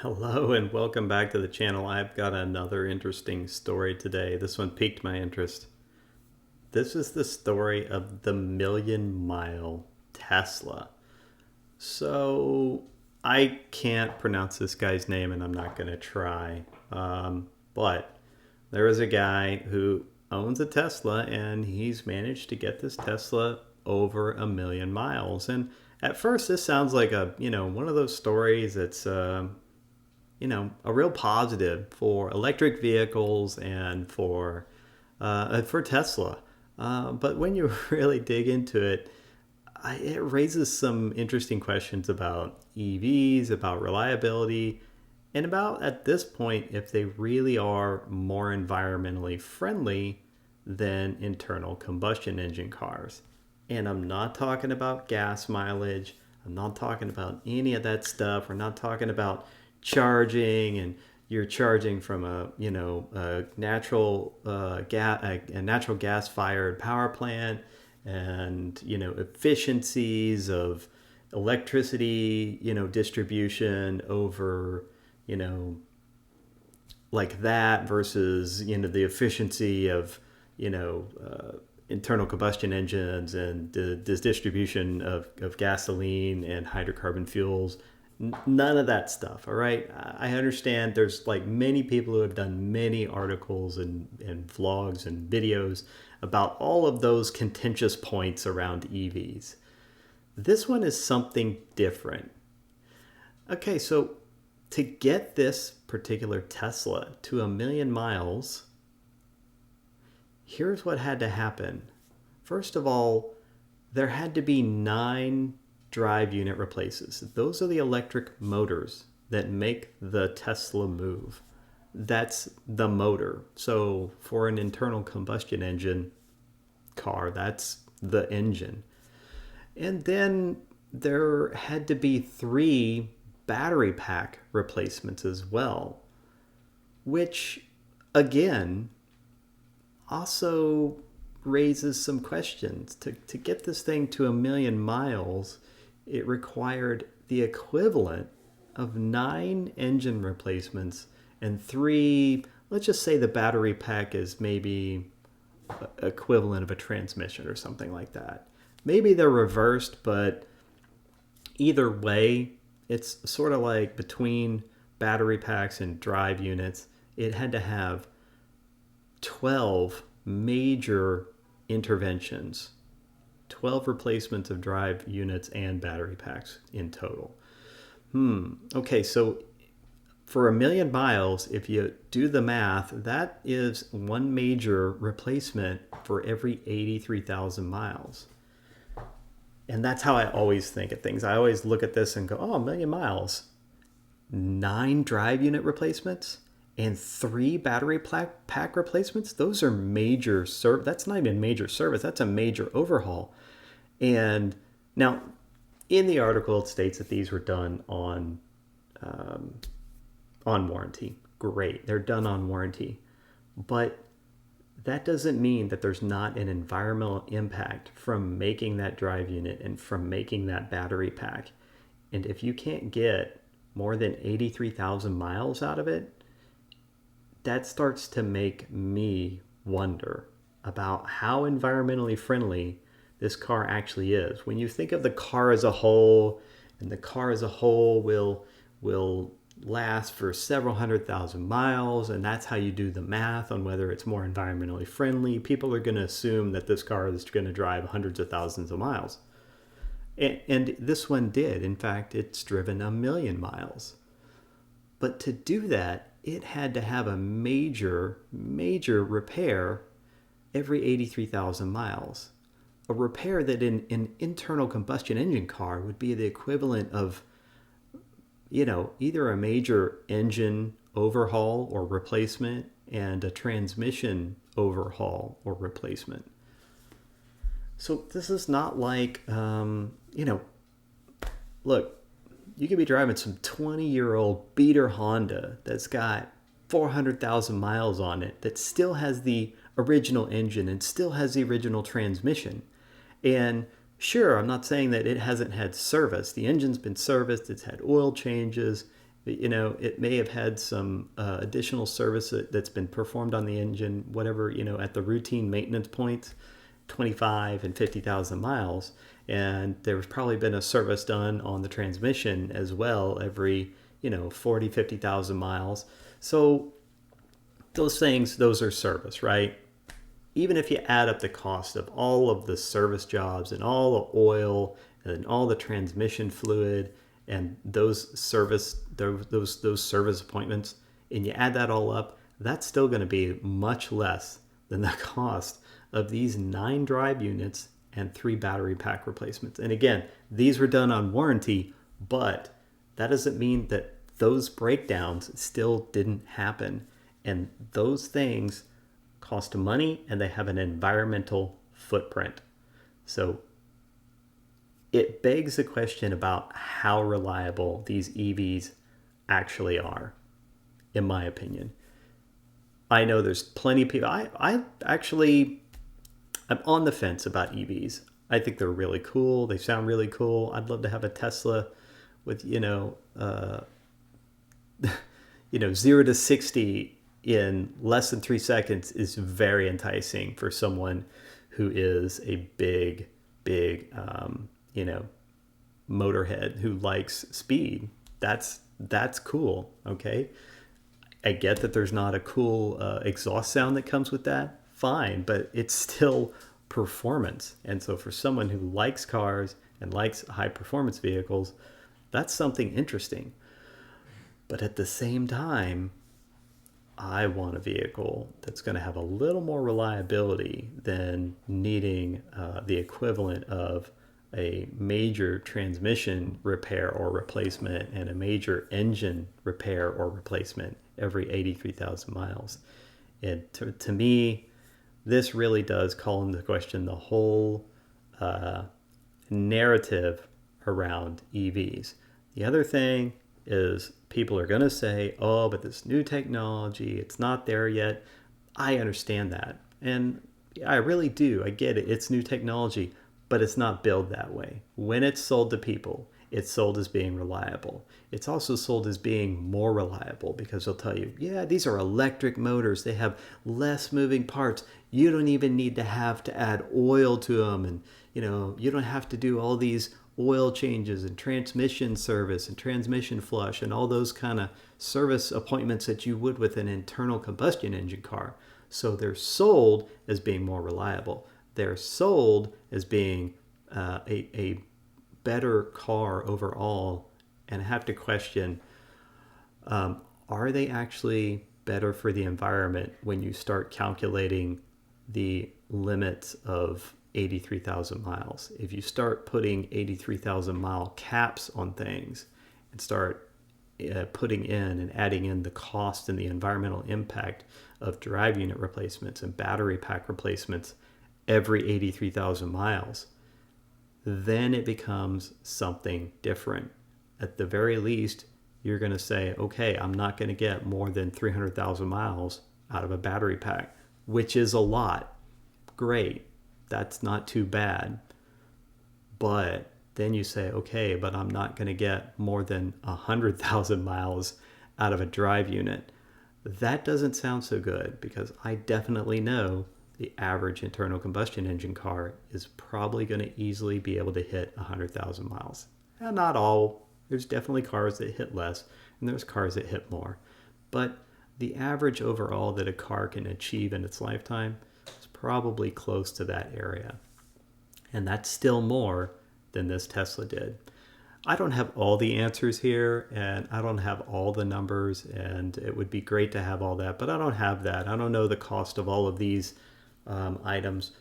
Hello and welcome back to the channel. I've got another interesting story today. This one piqued my interest. This is the story of the Million Mile Tesla. So I can't pronounce this guy's name and I'm not going to try. But there is a guy who owns a Tesla and he's managed to get this Tesla over 1 million miles. And at first, this sounds like one of those stories that's a real positive for electric vehicles and for Tesla. But when you really dig into it, it raises some interesting questions about EVs, about reliability, and about at this point if they really are more environmentally friendly than internal combustion engine cars. And I'm not talking about gas mileage. I'm not talking about any of that stuff. We're not talking about charging and you're charging from a natural gas fired power plant and efficiencies of electricity distribution over you know like that versus the efficiency of you know internal combustion engines and the distribution of gasoline and hydrocarbon fuels. None of that stuff. All right, I understand there's like many people who have done many articles and vlogs and videos about all of those contentious points around EVs. This one is something different. Okay, so to get this particular Tesla to 1 million miles, here's what had to happen. First of all, there had to be 9 drive unit replaces. Those are the electric motors that make the Tesla move. That's the motor. So for an internal combustion engine car, that's the engine. And then there had to be 3 battery pack replacements as well, which again also raises some questions. To get this thing to 1 million miles, it required the equivalent of 9 engine replacements and 3, let's just say the battery pack is maybe equivalent of a transmission or something like that. Maybe they're reversed, but either way, it's sort of like between battery packs and drive units, it had to have 12 major interventions, 12 replacements of drive units and battery packs in total. Okay, so for 1 million miles, if you do the math, that is one major replacement for every 83,000 miles. And that's how I always think of things. I always look at this and go, oh, 1 million miles, 9 drive unit replacements and 3 battery pack replacements. Those are major service. That's not even major service. That's a major overhaul. And now, in the article, it states that these were done on warranty. Great, they're done on warranty, but that doesn't mean that there's not an environmental impact from making that drive unit and from making that battery pack. And if you can't get more than 83,000 miles out of it, that starts to make me wonder about how environmentally friendly this car actually is. When you think of the car as a whole, and the car as a whole will last for several 100,000 miles, and that's how you do the math on whether it's more environmentally friendly, people are going to assume that this car is going to drive hundreds of thousands of miles. And this one did. In fact, it's driven 1 million miles. But to do that, it had to have a major repair every 83,000 miles. A repair that in an internal combustion engine car would be the equivalent of either a major engine overhaul or replacement and a transmission overhaul or replacement. So this is not like, look, you could be driving some 20-year-old beater Honda that's got 400,000 miles on it that still has the original engine and still has the original transmission. And sure, I'm not saying that it hasn't had service. The engine's been serviced, it's had oil changes, It may have had some additional service that's been performed on the engine, whatever, at the routine maintenance points, 25 and 50,000 miles. And there's probably been a service done on the transmission as well every, 40, 50,000 miles. So those are service, right? Even if you add up the cost of all of the service jobs and all the oil and all the transmission fluid and those service appointments, and you add that all up, that's still going to be much less than the cost of these 9 drive units and 3 battery pack replacements. And again, these were done on warranty, but that doesn't mean that those breakdowns still didn't happen. And those things cost money and they have an environmental footprint. So it begs the question about how reliable these EVs actually are, in my opinion. I know there's plenty of people. I'm on the fence about EVs. I think they're really cool. They sound really cool. I'd love to have a Tesla with, 0 to 60 in less than 3 seconds is very enticing for someone who is a big, motorhead who likes speed. That's cool. Okay. I get that there's not a cool exhaust sound that comes with that. Fine, but it's still performance. And so for someone who likes cars and likes high performance vehicles, that's something interesting. But at the same time, I want a vehicle that's going to have a little more reliability than needing the equivalent of a major transmission repair or replacement and a major engine repair or replacement every 83,000 miles. And to me, this really does call into question the whole narrative around EVs. The other thing is people are going to say, oh, but this new technology, it's not there yet. I understand that. And I really do. I get it. It's new technology, but it's not billed that way. When it's sold to people, it's sold as being reliable. It's also sold as being more reliable because they'll tell you, yeah, these are electric motors. They have less moving parts. You don't even need to add oil to them. And, you don't have to do all these oil changes and transmission service and transmission flush and all those kind of service appointments that you would with an internal combustion engine car. So they're sold as being more reliable. They're sold as being a better car overall. And I have to question, are they actually better for the environment when you start calculating the limits of 83,000 miles? If you start putting 83,000 mile caps on things and start putting in and adding in the cost and the environmental impact of drive unit replacements and battery pack replacements every 83,000 miles, then it becomes something different. At the very least, you're going to say, okay, I'm not going to get more than 300,000 miles out of a battery pack, which is a lot. Great. That's not too bad. But then you say, okay, but I'm not going to get more than 100,000 miles out of a drive unit. That doesn't sound so good because I definitely know the average internal combustion engine car is probably going to easily be able to hit 100,000 miles. Now, not all. There's definitely cars that hit less, and there's cars that hit more. But the average overall that a car can achieve in its lifetime is probably close to that area. And that's still more than this Tesla did. I don't have all the answers here, and I don't have all the numbers, and it would be great to have all that, but I don't have that. I don't know the cost of all of these items,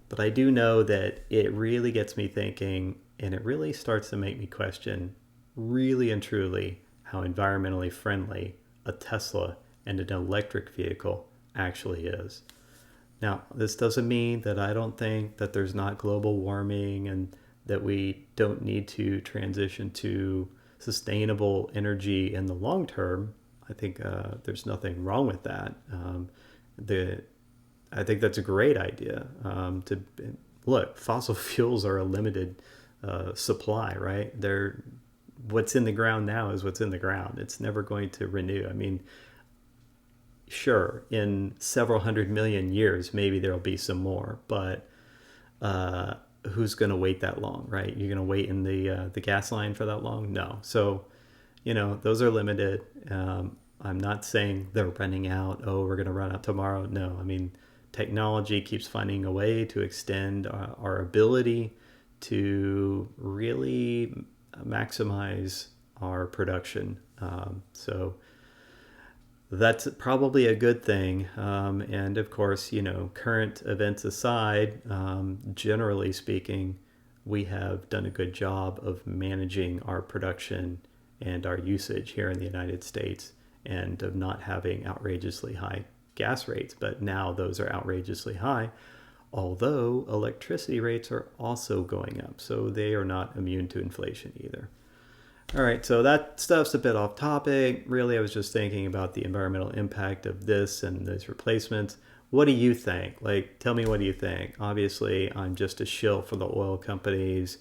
but I do know that it really gets me thinking, and it really starts to make me question really and truly how environmentally friendly a Tesla and an electric vehicle actually is. Now, this doesn't mean that I don't think that there's not global warming and that we don't need to transition to sustainable energy in the long term. I think there's nothing wrong with that. I think that's a great idea. Look, fossil fuels are a limited supply, right? what's in the ground now is what's in the ground. It's never going to renew. I mean, sure, in several 100 million years, maybe there'll be some more, but uh, who's going to wait that long, right? You're going to wait in the gas line for that long? No. So, those are limited. I'm not saying they're running out. Oh, we're going to run out tomorrow. No, I mean, technology keeps finding a way to extend our ability to really maximize our production. So that's probably a good thing. And of course, current events aside, generally speaking, we have done a good job of managing our production and our usage here in the United States, and of not having outrageously high gas rates. But now those are outrageously high, although electricity rates are also going up. So they are not immune to inflation either. All right, so that stuff's a bit off topic. Really, I was just thinking about the environmental impact of this and those replacements. What do you think? Like, tell me, what do you think? Obviously, I'm just a shill for the oil companies.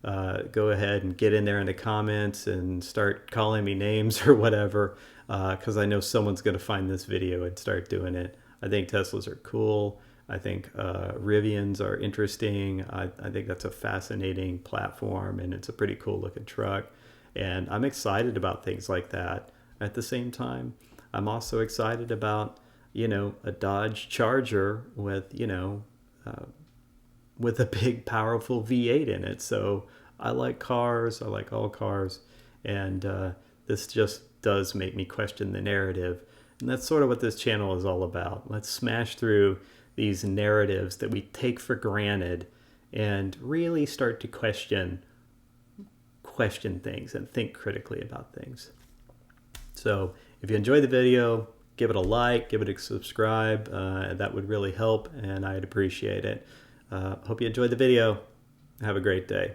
Go ahead and get in there in the comments and start calling me names or whatever, because I know someone's going to find this video and start doing it. I think Teslas are cool. I think Rivians are interesting. I think that's a fascinating platform, and it's a pretty cool looking truck. And I'm excited about things like that. At the same time, I'm also excited about, a Dodge Charger with a big, powerful V8 in it. So I like cars. I like all cars. And this just does make me question the narrative. And that's sort of what this channel is all about. Let's smash through these narratives that we take for granted and really start to question things and think critically about things. So if you enjoyed the video, give it a like, give it a subscribe. That would really help, and I'd appreciate it. Hope you enjoyed the video. Have a great day.